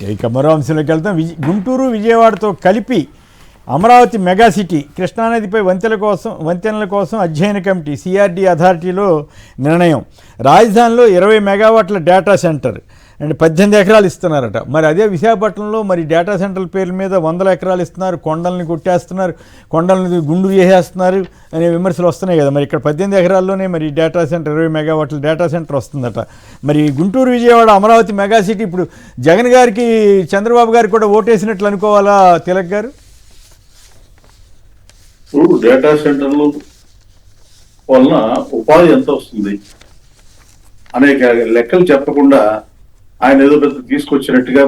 ఇక మరో అంశంలోకి వెళ్తాం. గుంటూరు విజయవాడతో కలిపి అమరావతి మెగా సిటీ కృష్ణానదిపై వంతెనల కోసం అధ్యయన కమిటీ సిఆర్డి అథారిటీలో నిర్ణయం. రాజధానిలో 20 మెగావాట్ల డేటా సెంటర్ అండ్ 18 ఎకరాలు ఇస్తున్నారట. మరి అదే విశాఖపట్నంలో మరి డేటా సెంటర్ల పేర్ల మీద 100 ఎకరాలు ఇస్తున్నారు, కొండల్ని కొట్టేస్తున్నారు, కొండల్ని గుండు చేసేస్తున్నారు అనే విమర్శలు వస్తున్నాయి కదా. మరి ఇక్కడ 18 ఎకరాల్లోనే మరి డేటా సెంటర్ 20 మెగావాట్ల డేటా సెంటర్ వస్తుందట. మరి గుంటూరు విజయవాడ అమరావతి మెగా సిటీ ఇప్పుడు జగన్ గారికి చంద్రబాబు గారికి కూడా ఓటేసినట్లు అనుకోవాలా తిలక్ గారు? డేటా సెంటర్లు వలన ఉపాధి ఎంత వస్తుంది అనేక లెక్కలు చెప్పకుండా ఆయన ఏదో పెద్ద తీసుకొచ్చినట్టుగా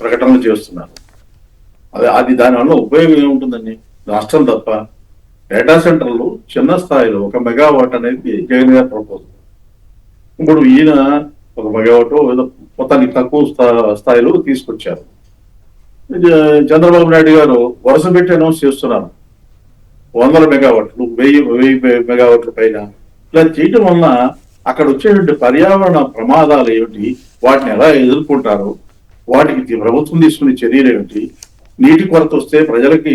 ప్రకటనలు చేస్తున్నారు. అది దానివల్ల ఉపయోగం ఏముంటుందండి? నష్టం తప్ప. డేటా సెంటర్లు చిన్న స్థాయిలో 1 మెగావాట్ అనేది జగన్ గారి ప్రపోజల్. ఇప్పుడు ఈయన 1 మెగావాట్ ఏదో మొత్తానికి తక్కువ స్థాయిలో తీసుకొచ్చారు. చంద్రబాబు నాయుడు గారు వరుస పెట్టి అనౌన్స్ చేస్తున్నారు 100 మెగావాట్లు, 1000 మెగావాట్ల పైన. ఇలా చేయటం వలన అక్కడ వచ్చేటువంటి పర్యావరణ ప్రమాదాలు ఏమిటి, వాటిని ఎలా ఎదుర్కొంటారు, వాటికి ప్రభుత్వం తీసుకునే చర్యలు ఏమిటి, నీటి కొరత వస్తే ప్రజలకి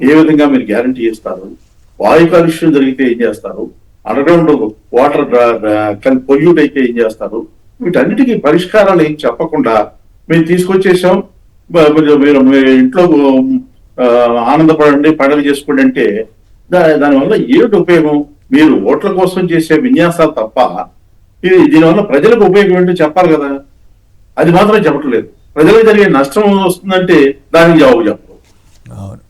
ఏ విధంగా మీరు గ్యారంటీ ఇస్తారు, వాయు కాలుష్యం జరిగితే ఏం చేస్తారు, అండర్గ్రౌండ్ వాటర్ పొల్యూట్ అయితే ఏం చేస్తారు, వీటన్నిటికీ పరిష్కారాలు ఏం చెప్పకుండా మేము తీసుకొచ్చేసాం, మీరు ఇంట్లో ఆనందపడండి, పండుగ చేసుకోండి అంటే దానివల్ల ఏమిటి ఉపయోగం? మీరు ఓట్ల కోసం చేసే విన్యాసాలు తప్ప దీనివల్ల ప్రజలకు ఉపయోగం ఏంటో చెప్పాలి కదా. అది మాత్రం చెప్పట్లేదు. ప్రజలకు జరిగే నష్టం వస్తుందంటే దానికి జవాబు చెప్పరు. అవును.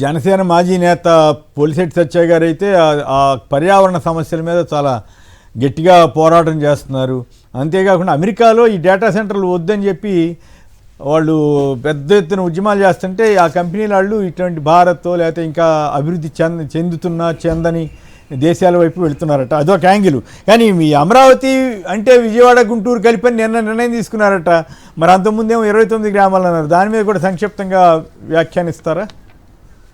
జనసేన మాజీ నేత పోలిశెట్టి సత్య గారు అయితే ఆ పర్యావరణ సమస్యల మీద చాలా గట్టిగా పోరాటం చేస్తున్నారు. అంతేకాకుండా అమెరికాలో ఈ డేటా సెంటర్లు వద్దని చెప్పి వాళ్ళు పెద్ద ఎత్తున ఉద్యమాలు చేస్తుంటే ఆ కంపెనీల వాళ్ళు ఇటువంటి భారత్ లేకపోతే ఇంకా అభివృద్ధి చెందని దేశాల వైపు వెళుతున్నారట. అదొక యాంగిల్. కానీ మీ అమరావతి అంటే విజయవాడ గుంటూరు కలిపి నిర్ణయం తీసుకున్నారట. మరి అంతకుముందేమో 29 గ్రామాలు అన్నారు. దాని మీద కూడా సంక్షిప్తంగా వ్యాఖ్యానిస్తారా?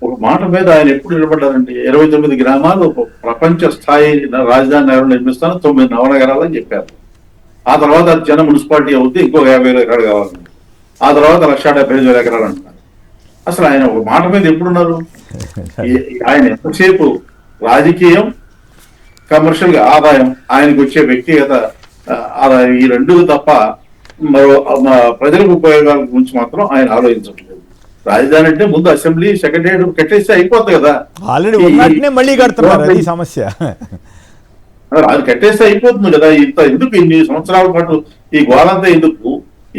ఒక మాట మీద ఆయన ఎప్పుడు నిలబడ్డారంటే 29 గ్రామాలు ప్రపంచ స్థాయి రాజధాని నగరం నిర్మిస్తాను, 9 నవనగరాలు అని చెప్పారు. ఆ తర్వాత అది చిన్న మున్సిపాలిటీ అవుతుంది, ఇంకో 50,000 ఎకరాలు కావాలని. ఆ తర్వాత 1,75,000 ఎకరాలు అంటున్నారు. అసలు ఆయన ఒక మాట మీద ఎప్పుడున్నారు? ఆయన ఎంతసేపు రాజకీయం, కమర్షియల్ గా ఆదాయం, ఆయనకు వచ్చే వ్యక్తిగత ఆదాయం, ఈ రెండు తప్ప మరో ప్రజలకు ఉపయోగాల గురించి మాత్రం ఆయన ఆలోచించట్లేదు. రాజధాని అంటే ముందు అసెంబ్లీ సెక్రటేరియట్ కట్టేస్తే అయిపోతుంది కదా. మళ్ళీ కడుతున్నారు, అది సమస్య. అది కట్టేస్తే అయిపోతుంది కదా. ఎందుకు ఇన్ని సంవత్సరాల పాటు ఈ గోలంతా ఎందుకు,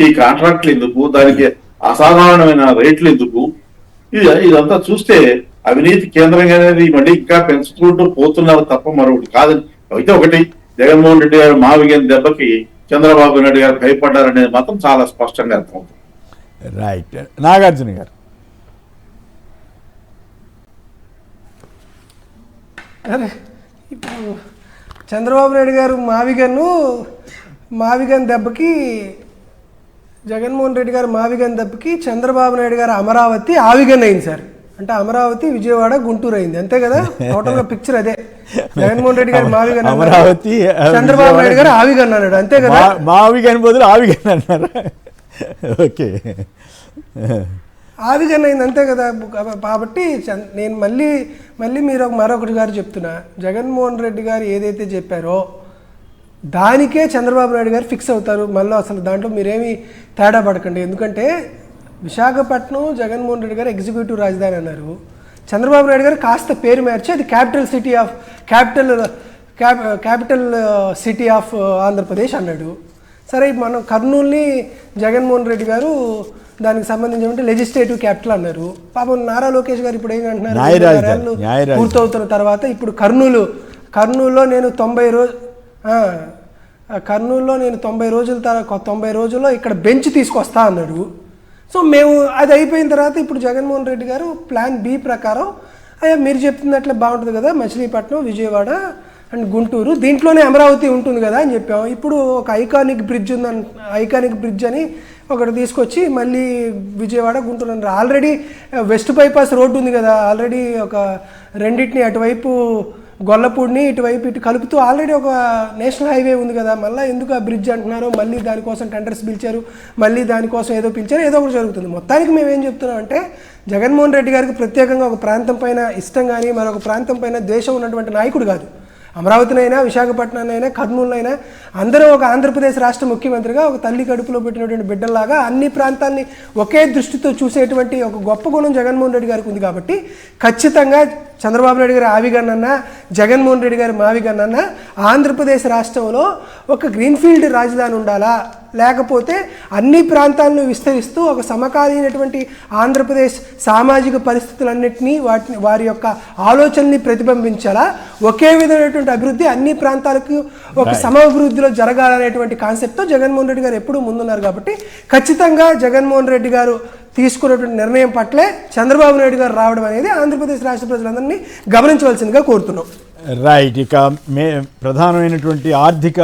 ఈ కాంట్రాక్ట్లు ఎందుకు, దానికి అసాధారణమైన రేట్లు ఎందుకు? ఇదంతా చూస్తే అవినీతి కేంద్రంగా అనేది మళ్ళీ ఇంకా పెంచుకుంటూ పోతున్నారు తప్ప మరొకటి కాదని. అయితే ఒకటి, జగన్మోహన్ రెడ్డి గారు మావిగన్ దెబ్బకి చంద్రబాబు నాయుడు గారు భయపడ్డారనేది మాత్రం చాలా స్పష్టంగా అర్థమవుతుంది. రైట్. నాగార్జున గారు, అరే ఇప్పుడు చంద్రబాబు నాయుడు గారు మావిగన్ దెబ్బకి, జగన్మోహన్ రెడ్డి గారు మావిగన్ దెబ్బకి చంద్రబాబు నాయుడు గారు అమరావతి ఆవిగన్ అయింది సార్. అంటే అమరావతి విజయవాడ గుంటూరు అయింది, అంతే కదా. టోటల్ గా పిక్చర్ అదే. జగన్మోహన్ రెడ్డి గారు మావిగన్ అమరావతి, చంద్రబాబు నాయుడు గారు ఆవిగన్ అన్నాడు, అంతే కదా. మావిగన్ బదులు ఆవిగన్ అన్నారు. ఓకే, ఆవిగన్ అయింది, అంతే కదా. కాబట్టి నేను మళ్ళీ మీరు మరొకటి గారు చెప్తున్నా, జగన్మోహన్ రెడ్డి గారు ఏదైతే చెప్పారో దానికే చంద్రబాబు నాయుడు గారు ఫిక్స్ అవుతారు. మళ్ళీ అసలు దాంట్లో మీరేమీ తేడా పడకండి. ఎందుకంటే విశాఖపట్నం జగన్మోహన్ రెడ్డి గారు ఎగ్జిక్యూటివ్ రాజధాని అన్నారు, చంద్రబాబు నాయుడు గారు కాస్త పేరు మార్చి అది క్యాపిటల్ సిటీ ఆఫ్ ఆంధ్రప్రదేశ్ అన్నాడు. సరే, మనం కర్నూలుని జగన్మోహన్ రెడ్డి గారు దానికి సంబంధించి లెజిస్లేటివ్ క్యాపిటల్ అన్నారు. పాపం నారా లోకేష్ గారు ఇప్పుడు ఏంటంటున్నారు, పూర్తవుతున్న తర్వాత ఇప్పుడు కర్నూలులో నేను 90 రోజుల్లో ఇక్కడ బెంచ్ తీసుకొస్తా అన్నాడు. సో మేము అది అయిపోయిన తర్వాత ఇప్పుడు జగన్మోహన్ రెడ్డి గారు ప్లాన్ బి ప్రకారం, అయ్యా మీరు చెప్తున్నట్లే బాగుంటుంది కదా, మచిలీపట్నం, విజయవాడ అండ్ గుంటూరు, దీంట్లోనే అమరావతి ఉంటుంది కదా అని చెప్పాము. ఇప్పుడు ఒక ఐకానిక్ బ్రిడ్జ్ అని ఒకటి తీసుకొచ్చి మళ్ళీ విజయవాడ, గుంటూరు అన్నారు. ఆల్రెడీ వెస్ట్ బైపాస్ రోడ్డు ఉంది కదా, ఆల్రెడీ ఒక రెండింటిని అటువైపు గొల్లపూడిని ఇటువైపు ఇటు కలుపుతూ ఆల్రెడీ ఒక నేషనల్ హైవే ఉంది కదా, మళ్ళీ ఎందుకు ఆ బ్రిడ్జ్ అంటున్నారు, మళ్ళీ దానికోసం టెండర్స్ పిలిచారు, మళ్ళీ దానికోసం ఏదో పిలిచారు, ఏదో ఒకటి జరుగుతుంది. మొత్తానికి మేము ఏం చెప్తున్నాం అంటే జగన్మోహన్ రెడ్డి గారికి ప్రత్యేకంగా ఒక ప్రాంతం పైన ఇష్టం కానీ మరొక ప్రాంతం పైన ద్వేషం ఉన్నటువంటి నాయకుడు కాదు. అమరావతినైనా, విశాఖపట్నాన్నైనా, కర్నూలునైనా అందరూ ఒక ఆంధ్రప్రదేశ్ రాష్ట్ర ముఖ్యమంత్రిగా ఒక తల్లి కడుపులో పెట్టినటువంటి బిడ్డల్లాగా అన్ని ప్రాంతాన్ని ఒకే దృష్టితో చూసేటువంటి ఒక గొప్ప గుణం జగన్మోహన్ రెడ్డి గారికి ఉంది. కాబట్టి ఖచ్చితంగా చంద్రబాబు నాయుడు గారి ఆవిగన్నన్నా, జగన్మోహన్ రెడ్డి గారి మావిగన్నన్నా ఆంధ్రప్రదేశ్ రాష్ట్రంలో ఒక గ్రీన్ఫీల్డ్ రాజధాని ఉండాలా, లేకపోతే అన్ని ప్రాంతాలను విస్తరిస్తూ ఒక సమకాలీనటువంటి ఆంధ్రప్రదేశ్ సామాజిక పరిస్థితులన్నింటినీ వారి యొక్క ఆలోచనని ప్రతిబింబించాలా, ఒకే విధమైనటువంటి అభివృద్ధి అన్ని ప్రాంతాలకు ఒక సమభివృద్ధిలో జరగాలనేటువంటి కాన్సెప్ట్తో జగన్మోహన్ రెడ్డి గారు ఎప్పుడూ ముందున్నారు. కాబట్టి ఖచ్చితంగా జగన్మోహన్ రెడ్డి గారు తీసుకున్నటువంటి నిర్ణయం పట్లే చంద్రబాబు నాయుడు గారు రావడం అనేది ఆంధ్రప్రదేశ్ రాష్ట్ర ప్రజలందరినీ గమనించవలసిందిగా కోరుతున్నాం. రైట్. ఇక ప్రధానమైనటువంటి ఆర్థిక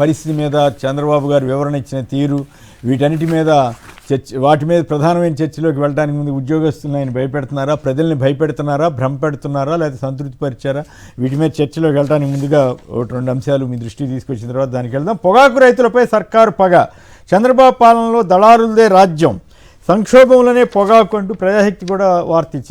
పరిస్థితి మీద చంద్రబాబు గారు వివరణ ఇచ్చిన తీరు, వీటన్నిటి మీద వాటి మీద ప్రధానమైన చర్చలోకి వెళ్ళడానికి ముందు ఉద్యోగస్తులను ఆయన భయపెడుతున్నారా, ప్రజల్ని భయపెడుతున్నారా, భ్రమపెడుతున్నారా, లేదా సంతృప్తిపరిచారా, వీటి మీద చర్చలోకి వెళ్ళడానికి ముందుగా ఒకటి రెండు అంశాలు మీ దృష్టికి తీసుకొచ్చిన తర్వాత దానికి వెళ్దాం. పొగాకు రైతులపై సర్కారు పగ, చంద్రబాబు పాలనలో దళారులదే రాజ్యం, సంక్షోభంలోనే పొగాకు అంటూ ప్రజాశక్తి కూడా వార్త ఇచ్చింది.